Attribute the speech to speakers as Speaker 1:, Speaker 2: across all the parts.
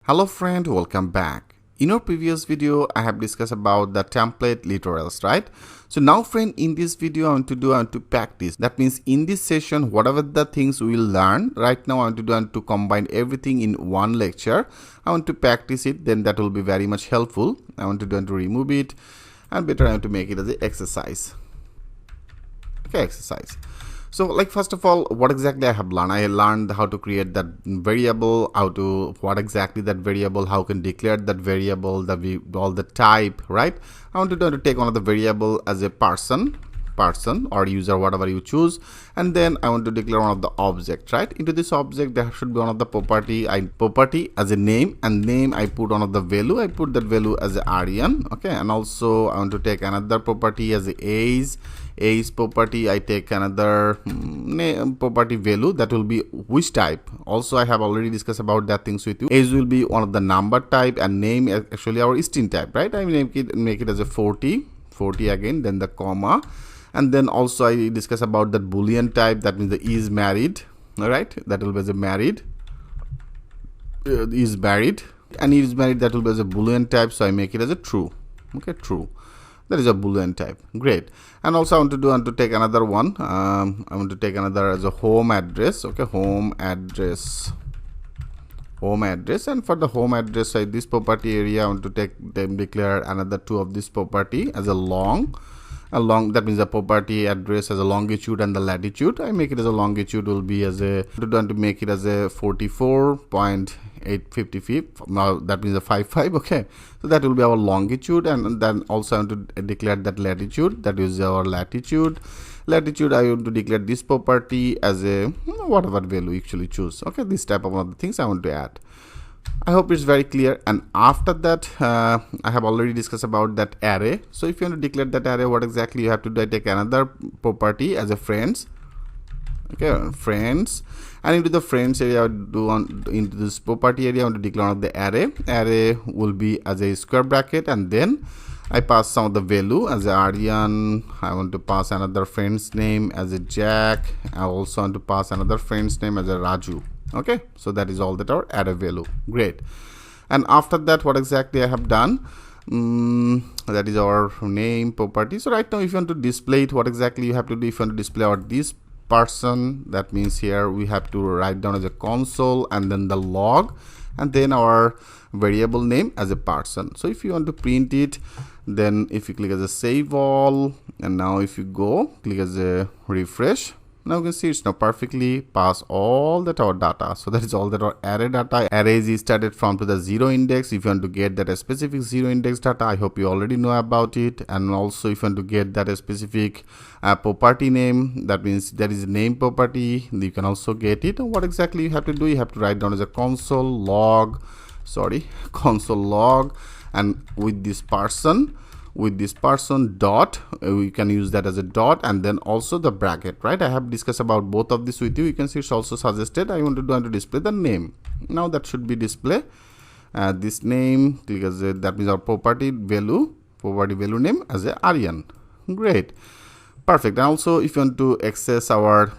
Speaker 1: Hello friend, welcome back. In our previous video, I have discussed about the template literals, right? So now friend, in this video, I want to practice. That means in this session, whatever the things we will learn, right now I want to combine everything in one lecture. I want to practice it, then that will be very much helpful. I want to remove it, and better I want to make it as an exercise. Okay, exercise. So like first of all, what exactly I have learned? I learned how to create that variable, what exactly that variable, how can declare that variable, all the type, right? I want to take one of the variable as a person or user, whatever you choose, and then I want to declare one of the object, right? Into this object there should be one of the property as a name, and name I put one of the value, I put that value as a Aryan, okay? And also I want to take another property as a age property, I take another name property value, that will be which type. Also I have already discussed about that things with you. Age will be one of the number type, and name actually our string type, right? I make it as a 40 again, then the comma, and then also I discuss about that boolean type, that means the is married, all right? That will be as a married, is married, and is married, that will be as a boolean type, so I make it as a true, okay? True, that is a boolean type. Great. And also I want to take another one. I want to take another as a home address, okay? Home address, and for the home address side, this property area I want to declare another two of this property as a long, that means the property address as a longitude and the latitude. I make it as a longitude will be as a, to make it as a 44.855. Now that means a 55, okay? So that will be our longitude, and then also I want to declare that latitude, that is our latitude. I want to declare this property as a whatever value you actually choose, okay? This type of other things I want to add. I hope it's very clear. And after that, I have already discussed about that array. So if you want to declare that array, what exactly you have to do? I take another property as a friends, okay? Friends, and into the friends area, into this property area, I want to declare one of the array will be as a square bracket, and then I pass some of the value as a Aryan. I want to pass another friend's name as a Jack. I also want to pass another friend's name as a Raju, okay? So that is all that our array value. Great. And after that, what exactly I have done, that is our name property. So right now, if you want to display it, what exactly you have to do? If you want to display our this person, that means here we have to write down as a console, and then the log, and then our variable name as a person. So if you want to print it, then if you click as a save all, and now if you go click as a refresh, now you can see it's now perfectly pass all that our data. So that is all that our array data. Arrays is started from to the 0 index. If you want to get that a specific 0 index data, I hope you already know about it. And also if you want to get that a specific property name, that means there is a name property, you can also get it. And what exactly you have to do? You have to write down as a console log, and with this person dot, we can use that as a dot, and then also the bracket, right? I have discussed about both of this with you. You can see it's also suggested I want to display the name. Now that should be display this name, click as a, that means our property value name as a Aryan. Great, perfect. And also if you want to access our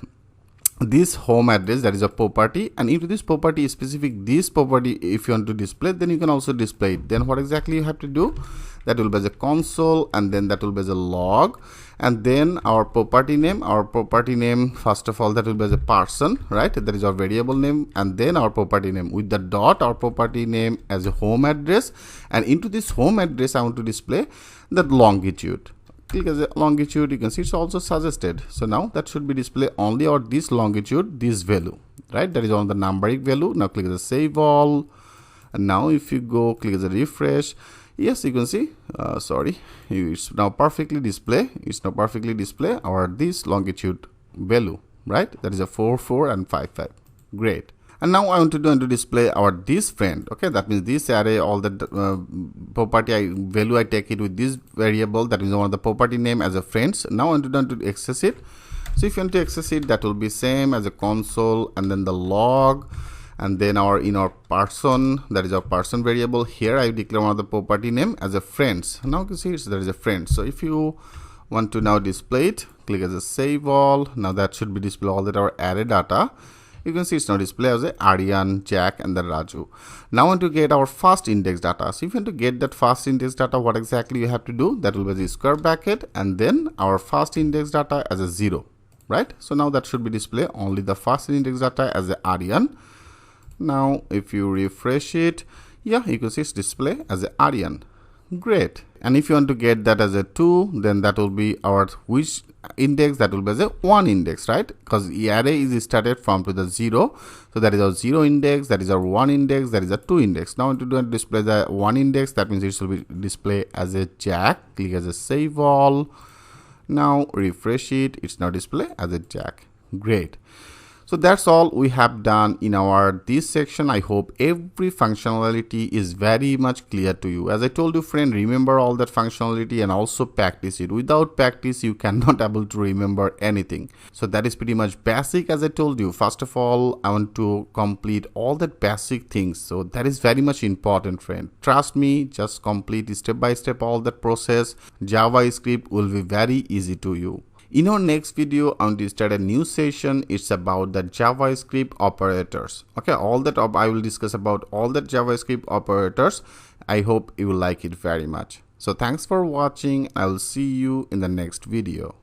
Speaker 1: this home address, that is a property, and into this property specific this property, if you want to display, then you can also display it. Then what exactly you have to do? That will be as a console, and then that will be as a log, and then our property name first of all, that will be as a person, right? That is our variable name, and then our property name with the dot, our property name as a home address, and into this home address I want to display that longitude. Click as a longitude, you can see it's also suggested. So now that should be display only or this longitude, this value, right? That is on the numeric value. Now click as a save all, and now if you go click as a refresh, yes, you can see it's now perfectly display. Our this longitude value, right? That is a 4, 4 and 5, 5. Great. And now I want to display our this friend, okay? That means this array, all the property value, I take it with this variable, that is one of the property name as a friends. Now I want to access it. So if you want to access it, that will be same as a console, and then the log, and then in our person, that is our person variable. Here I declare one of the property name as a friends. Now you can see there is a friend. So if you want to now display it, click as a save all. Now that should be display all that our array data. You can see it's now display as a Aryan, Jack, and then Raju. Now I want to get our first index data. So if you want to get that first index data, what exactly you have to do? That will be the square bracket and then our first index data as a 0, right? So now that should be display only the first index data as a Aryan. Now if you refresh it, yeah, you can see it's display as a Aryan. Great. And if you want to get that as a 2, then that will be our which index? That will be as a 1 index, right? Because the array is started from to the 0. So that is our 0 index, that is our 1 index, that is a 2 index. Now to display the 1 index, that means it will be display as a Jack. Click as a save all. Now refresh it, it's now display as a Jack. Great. So that's all we have done in our this section. I hope every functionality is very much clear to you. As I told you, friend, remember all that functionality and also practice it. Without practice, you cannot able to remember anything. So that is pretty much basic. As I told you, first of all, I want to complete all that basic things. So that is very much important, friend. Trust me, just complete step by step all that process. JavaScript will be very easy to you. In our next video, I want to start a new session. It's about the JavaScript operators. Okay, all that I will discuss about all the JavaScript operators. I hope you will like it very much. So thanks for watching. I will see you in the next video.